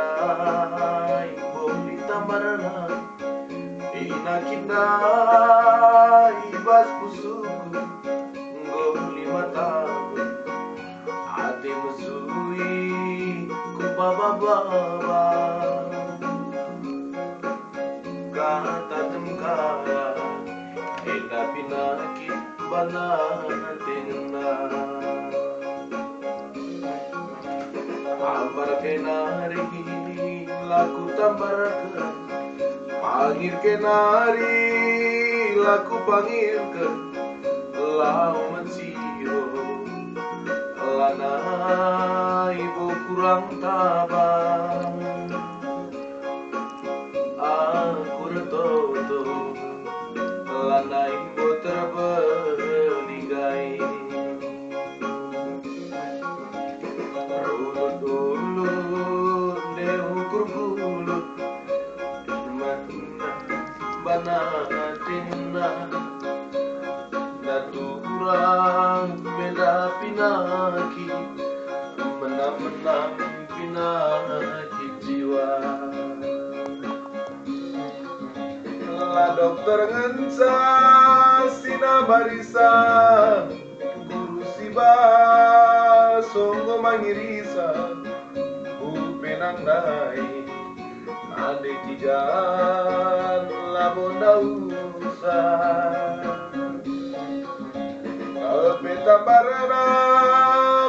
Antahanay bonita marana Inakinda ibas pusuku Ngoli matamu Ate musui kubababa Kata temkara Ena pinakit banatina Ambar kenari laku tambarkan Pangir kenari laku pangirkan Lau mensiro lana ibu kurang tabang Aku retoto lana ibu terbeligai Rulut-ulut neukur bulut Mana banatina Naturang beda pinaki Menang-menang pinaki jiwa La dokter ngensa sina barisan Guru siba songgo mangirisa Upenang nai Ade kijan labonda usa Kalpeta barana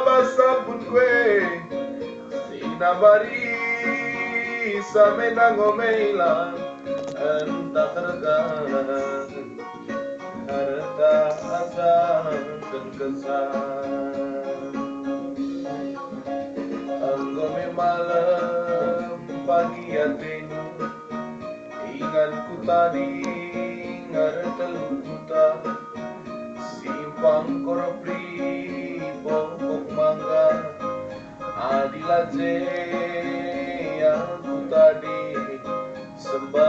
basapun kue Sinabari samenang omela Entah tergalan Harta asa dan kesan Anggome malam pagi atenu Ingatku tadi ngarteluta Simpang korpri pokok mangga Adilaje aku tadi sembah